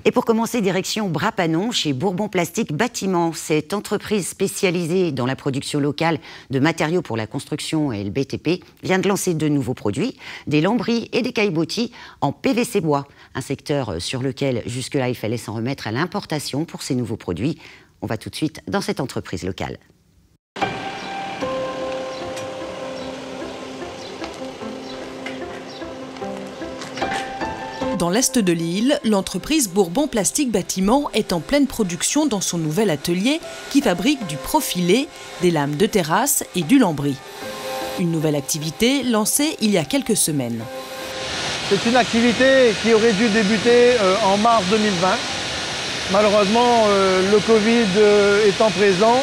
Et pour commencer, direction Brapanon, chez Bourbon Plastique Bâtiment. Cette entreprise spécialisée dans la production locale de matériaux pour la construction et le BTP vient de lancer de nouveaux produits, des lambris et des caillebotis en PVC bois. Un secteur sur lequel jusque-là il fallait s'en remettre à l'importation pour ces nouveaux produits. On va tout de suite dans cette entreprise locale. Dans l'est de l'île, l'entreprise Bourbon Plastique Bâtiment est en pleine production dans son nouvel atelier qui fabrique du profilé, des lames de terrasse et du lambris. Une nouvelle activité lancée il y a quelques semaines. C'est une activité qui aurait dû débuter en mars 2020. Malheureusement, le Covid étant présent,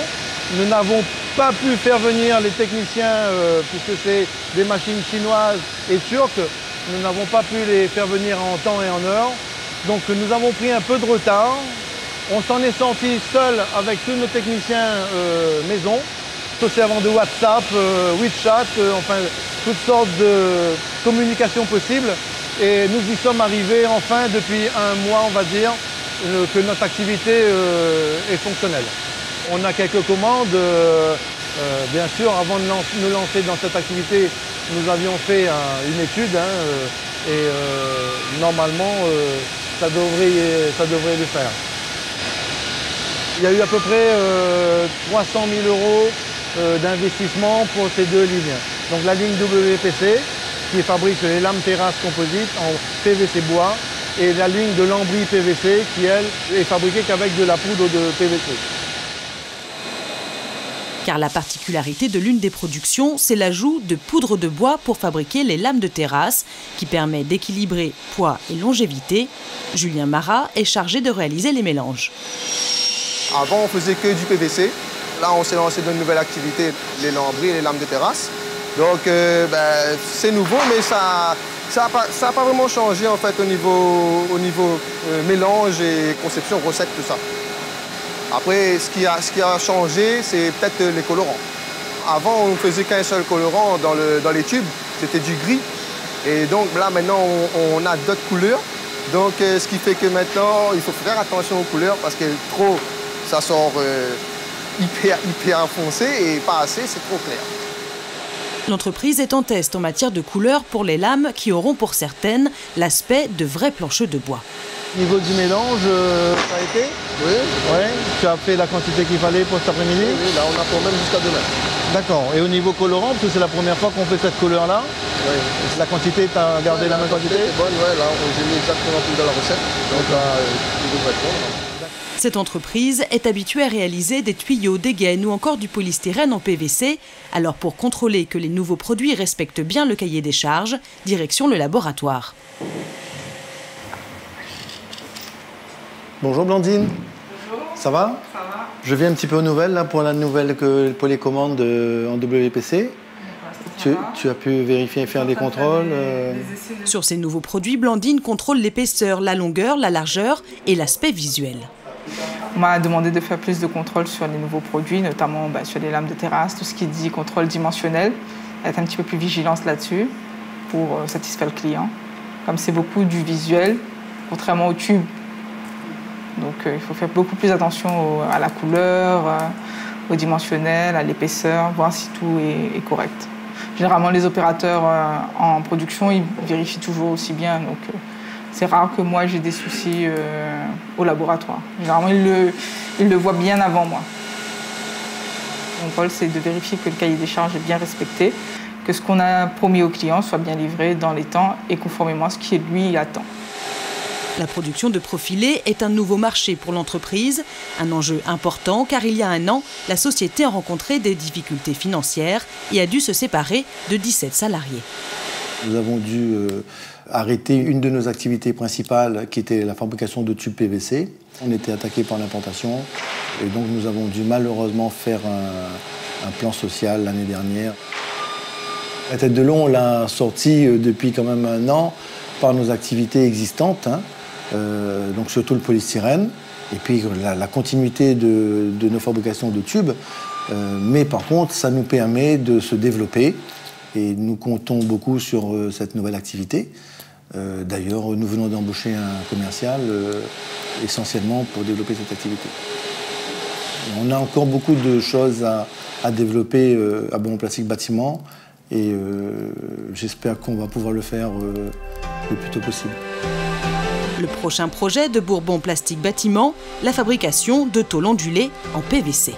nous n'avons pas pu faire venir les techniciens puisque c'est des machines chinoises et turques. Nous n'avons pas pu les faire venir en temps et en heure. Donc nous avons pris un peu de retard. On s'en est sorti seul avec tous nos techniciens maison, se servant de WhatsApp, WeChat, enfin toutes sortes de communications possibles. Et nous y sommes arrivés enfin depuis un mois, on va dire, que notre activité est fonctionnelle. On a quelques commandes. Bien sûr, avant de nous lancer dans cette activité, nous avions fait une étude et normalement, ça devrait le faire. Il y a eu à peu près 300 000 € d'investissement pour ces deux lignes. Donc la ligne WPC, qui fabrique les lames terrasses composites en PVC bois, et la ligne de lambris PVC, qui elle, est fabriquée qu'avec de la poudre de PVC. Car la particularité de l'une des productions, c'est l'ajout de poudre de bois pour fabriquer les lames de terrasse, qui permet d'équilibrer poids et longévité. Julien Marat est chargé de réaliser les mélanges. Avant, on faisait que du PVC. Là, on s'est lancé dans une nouvelle activité, les lambris et les lames de terrasse. Donc, c'est nouveau, mais ça n'a pas vraiment changé en fait, au niveau mélange et conception, recette, tout ça. Après, ce qui a changé, c'est peut-être les colorants. Avant, on ne faisait qu'un seul colorant dans les tubes, c'était du gris. Et donc là, maintenant, on a d'autres couleurs. Donc, ce qui fait que maintenant, il faut faire attention aux couleurs parce que trop, ça sort hyper foncé et pas assez, c'est trop clair. L'entreprise est en test en matière de couleurs pour les lames qui auront pour certaines l'aspect de vrais plancheux de bois. Au niveau du mélange, ça a été? Oui. Ouais. Tu as fait la quantité qu'il fallait pour cet après-midi? Oui, là on a pour même jusqu'à demain. D'accord. Et au niveau colorant, parce que c'est la première fois qu'on fait cette couleur-là, oui. La quantité, tu as gardé la même quantité? C'est bonne, ouais, là j'ai mis exactement tout dans la recette. Donc là, il devrait être bon. Cette entreprise est habituée à réaliser des tuyaux, des gaines ou encore du polystyrène en PVC. Alors pour contrôler que les nouveaux produits respectent bien le cahier des charges, direction le laboratoire. Bonjour Blandine. Bonjour. Ça va? Ça va. Je viens un petit peu aux nouvelles là, pour les commandes en WPC. Tu as pu vérifier et faire des contrôles Sur ces nouveaux produits, Blandine contrôle l'épaisseur, la longueur, la largeur et l'aspect visuel. On m'a demandé de faire plus de contrôles sur les nouveaux produits, notamment sur les lames de terrasse, tout ce qui dit contrôle dimensionnel, être un petit peu plus vigilance là-dessus pour satisfaire le client. Comme c'est beaucoup du visuel, contrairement au tube. Donc il faut faire beaucoup plus attention à la couleur, au dimensionnel, à l'épaisseur, voir si tout est correct. Généralement, les opérateurs en production, ils vérifient toujours aussi bien. Donc c'est rare que moi j'ai des soucis au laboratoire. Généralement, ils le voient bien avant moi. Mon rôle, c'est de vérifier que le cahier des charges est bien respecté, que ce qu'on a promis au client soit bien livré dans les temps et conformément à ce qu'il lui attend. La production de profilés est un nouveau marché pour l'entreprise, un enjeu important car il y a un an, la société a rencontré des difficultés financières et a dû se séparer de 17 salariés. Nous avons dû arrêter une de nos activités principales qui était la fabrication de tubes PVC. On était attaqué par l'importation et donc nous avons dû malheureusement faire un plan social l'année dernière. La tête de long, on l'a sortie depuis quand même un an par nos activités existantes. Donc surtout le polystyrène, et puis la continuité de nos fabrications de tubes. Mais par contre, ça nous permet de se développer, et nous comptons beaucoup sur cette nouvelle activité. D'ailleurs, nous venons d'embaucher un commercial essentiellement pour développer cette activité. On a encore beaucoup de choses à développer à Bourbon Plastique Bâtiment et j'espère qu'on va pouvoir le faire le plus tôt possible. Le prochain projet de Bourbon Plastique Bâtiment, la fabrication de tôles ondulées en PVC.